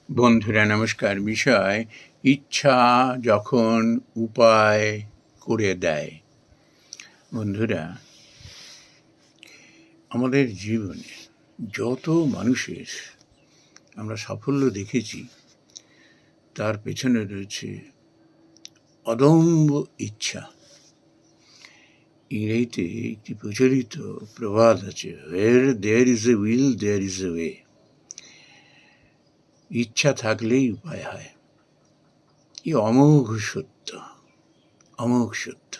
বন্ধুরা নমস্কার। বিষয় ইচ্ছা যখন উপায় করে দেয়। বন্ধুরা, আমাদের জীবনে যত মানুষের আমরা সাফল্য দেখেছি তার পেছনে রয়েছে অদম্য ইচ্ছা। ইংরেজিতে একটি প্রচলিত প্রবাদ আছে, where there is a will there is a way। ইচ্ছা থাকলেই উপায় হয়। এই অমোঘ সত্য, অমোঘ সত্য।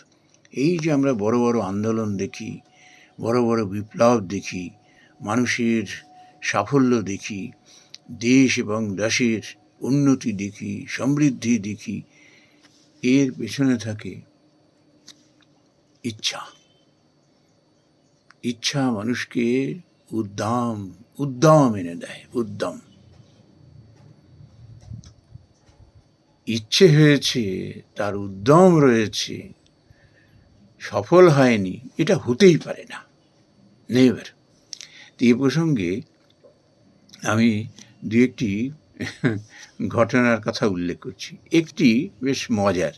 এই যে আমরা বড় বড় আন্দোলন দেখি, বড় বড় বিপ্লব দেখি, মানুষের সাফল্য দেখি, দেশ এবং দেশের উন্নতি দেখি, সমৃদ্ধি দেখি, এর পেছনে থাকে ইচ্ছা। ইচ্ছা মানুষকে উদ্যম এনে দেয়, উদ্যম। ইচ্ছে হয়েছে, তার উদ্যম রয়েছে, সফল হয়নি, এটা হতেই পারে না, নেভার। এই প্রসঙ্গে আমি দু একটি ঘটনার কথা উল্লেখ করছি। একটি বেশ মজার।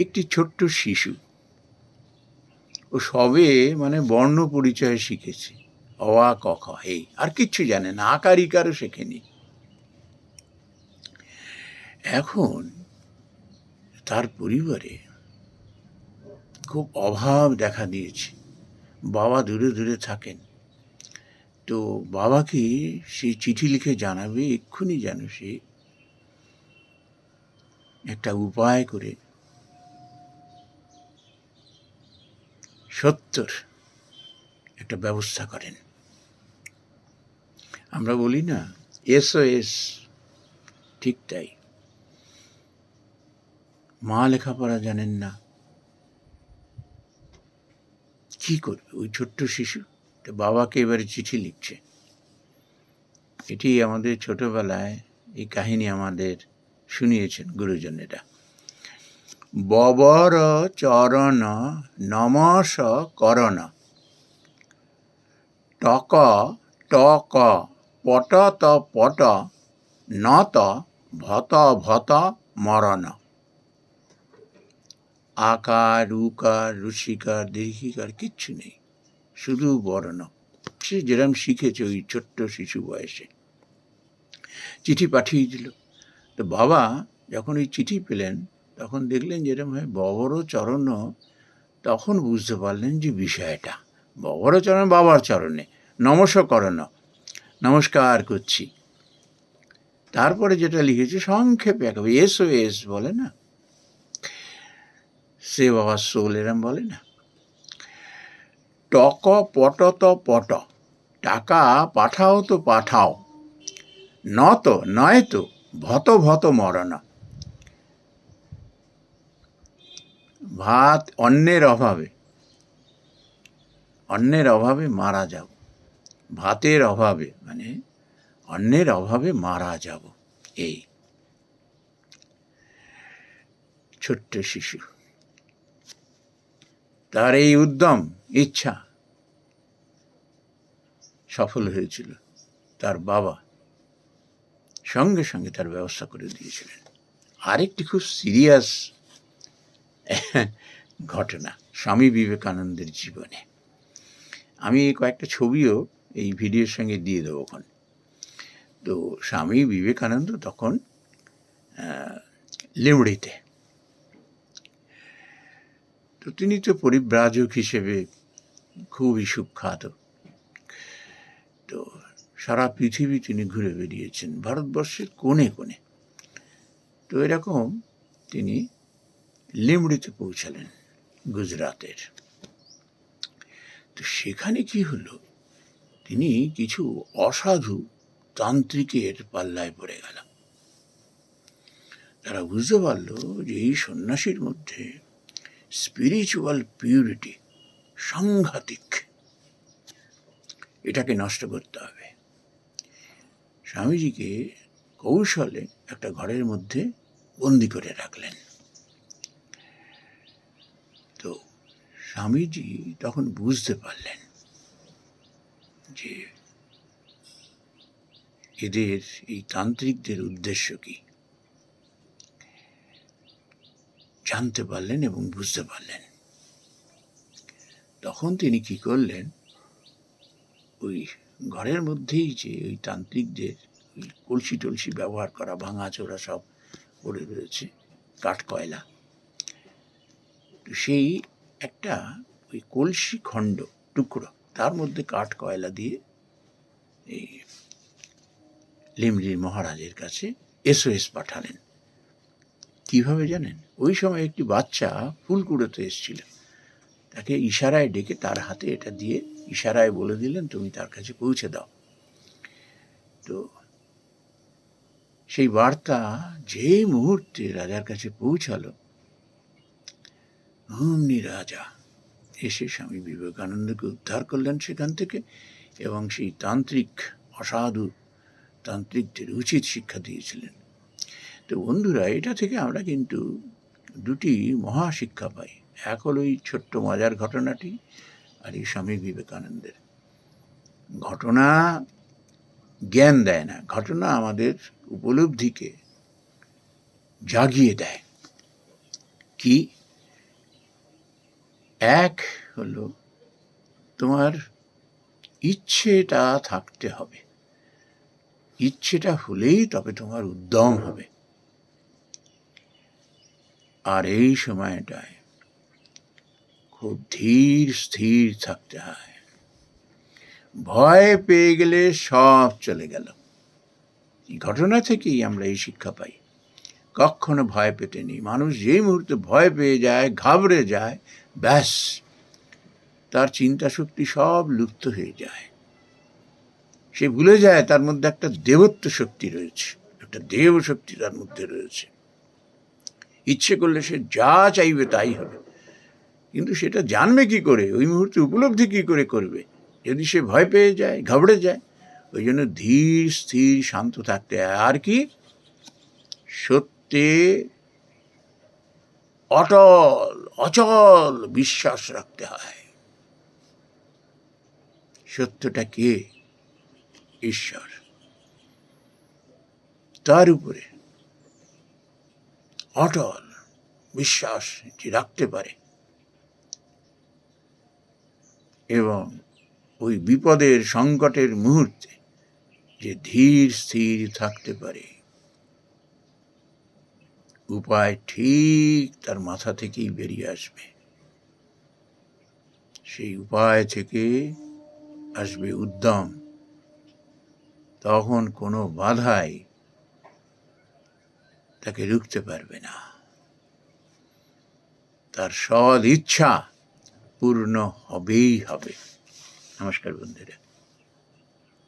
একটি ছোট্ট শিশু, ও সবে বর্ণ পরিচয় শিখেছে, অ আ ক খ, এই আর কিচ্ছু জানে না, আকার ইকারও শেখেনি। এখন তার পরিবারে খুব অভাব দেখা দিয়েছে। বাবা দূরে দূরে থাকেন। তো বাবাকে সে চিঠি লিখে জানাবে এক্ষুনি যেন সে একটা উপায় করে সত্তর একটা ব্যবস্থা করেন। আমরা বলি না SOS, ঠিক তাই। মা লেখাপড়া জানেন না, কি করবে ওই ছোট্ট শিশু? তো বাবাকে এবারে চিঠি লিখছে। এটি আমাদের ছোটবেলায় এই কাহিনী আমাদের শুনিয়েছেন গুরুজনেরা। ববর চরণ নমস করণ, টক টক পটত পট, নত ভত ভত মরণ। আকার উকার রুশিকার দীর্ঘিকার কিচ্ছু নেই, শুধু বর্ণ। সে যেরকম শিখেছে ওই ছোট্ট শিশু বয়সে। চিঠি পাঠিয়ে দিল। তো বাবা যখন ওই চিঠি পেলেন তখন দেখলেন যেরকম হয় ববর চরণ, তখন বুঝতে পারলেন যে বিষয়টা ববর চরণ, বাবার চরণে নমস্করণ, নমস্কার করছি। তারপরে যেটা লিখেছে সংক্ষেপে একেবারে SOS বলে না, সে বাবার সোল এরম বলে না। টক পটত পট, টাকা পাঠাও তো পাঠাও, নত নয় তো ভত ভত মরণ। ভাত অন্যের অভাবে মারা যাব, ভাতের অভাবে অন্যের অভাবে মারা যাব। এই ছোট্ট শিশু, তার এই উদ্যম ইচ্ছা সফল হয়েছিল। তার বাবা সঙ্গে সঙ্গে তার ব্যবস্থা করে দিয়েছিলেন। আরেকটি খুব সিরিয়াস ঘটনা স্বামী বিবেকানন্দের জীবনে। আমি কয়েকটা ছবিও এই ভিডিওর সঙ্গে দিয়ে দেবো ওখানে। তো স্বামী বিবেকানন্দ তখন লিমড়িতে। তো তিনি তো পরিব্রাজক হিসেবে খুবই সুখ্যাত। তো সারা পৃথিবী তিনি ঘুরে বেরিয়েছেন, ভারতবর্ষের কোণে কোণে। তো এরকম তিনি লিমড়িতে পৌঁছালেন, গুজরাটের। তো সেখানে কি হলো, তিনি কিছু অসাধু তান্ত্রিকের পাল্লায় পড়ে গেল। তারা বুঝতে পারল যে এই সন্ন্যাসীর মধ্যে স্পিরিচুয়াল পিউরিটি সাংঘাতিক, এটাকে নষ্ট করতে হবে। স্বামীজিকে কৌশলে একটা ঘরের মধ্যে বন্দি করে রাখলেন। তো স্বামীজি তখন বুঝতে পারলেন যে এদের এই তান্ত্রিকদের উদ্দেশ্য কি জানতে পারলেন এবং বুঝতে পারলেন। তখন তিনি কি করলেন, ওই ঘরের মধ্যেই যে ওই তান্ত্রিকদের ওই কলসি টলসি ব্যবহার করা ভাঙাচোরা সব পড়ে রয়েছে, কাঠ কয়লা, তো সেই একটা ওই কলসি খণ্ড টুকরো, তার মধ্যে কাঠ কয়লা দিয়ে এই লিমলির মহারাজের কাছে SOS পাঠালেন। কিভাবে জানেন? ওই সময় একটি বাচ্চা ফুল কুড়োতে এসেছিল, তাকে ইশারায় ডেকে তার হাতে এটা দিয়ে ইশারায় বলে দিলেন তুমি তার কাছে পৌঁছে দাও। তো সেই বার্তা যে মুহূর্তে রাজার কাছে পৌঁছালো, অমনি রাজা এসে স্বামী বিবেকানন্দকে উদ্ধার করলেন সেখান থেকে এবং সেই তান্ত্রিক অসাধু তান্ত্রিকদের উচিত শিক্ষা দিয়েছিলেন। তো বন্ধুরা, এটা থেকে আমরা কিন্তু দুটি মহাশিক্ষা পাই। এক হলো এই ছোট্ট মজার ঘটনাটি, আর এই স্বামী বিবেকানন্দের ঘটনা জ্ঞান দেয় না, ঘটনা আমাদের উপলব্ধিকে জাগিয়ে দেয়। কি? এক হলো তোমার ইচ্ছেটা থাকতে হবে, ইচ্ছেটা হলেই তবে তোমার উদ্যম হবে। আর এই সময়টায় খুব ধীর স্থির থাকতে হয়। ভয় পেয়ে গেলে সব চলে গেল। এই ঘটনা থেকেই আমরা এই শিক্ষা পাই, কখনো ভয় পেতে নেই। মানুষ যেই মুহূর্তে ভয় পেয়ে যায়, ঘাবড়ে যায়, ব্যাস তার চিন্তা শক্তি সব লুপ্ত হয়ে যায়। সে ভুলে যায় তার মধ্যে একটা দেবত্ব শক্তি রয়েছে, একটা দেব শক্তি তার মধ্যে রয়েছে। ইচ্ছে করলে সে যা চাইবে তাই হবে, কিন্তু সেটা জানবে কি করে, ওই মুহূর্তে উপলব্ধি কি করে করবে যদি সে ভয় পেয়ে যায়, ঘাবড়ে যায়? ওই জন্য ধীর স্থির শান্ত থাকতে হয়। আর কি? সত্যে অটল অচল বিশ্বাস রাখতে হয়। সত্যটা কে? ঈশ্বর। তার উপরে অটল বিশ্বাস যে রাখতে পারে এবং ওই বিপদের সংকটের মুহূর্তে যে ধীর স্থির থাকতে পারে, উপায় ঠিক তার মাথা থেকেই বেরিয়ে আসবে। সেই উপায় থেকে আসবে উদ্যম। তখন কোনো বাধাই তাকে রুখতে পারবে না। তার সদ ইচ্ছা পূর্ণ হবেই হবে। নমস্কার বন্ধুরা।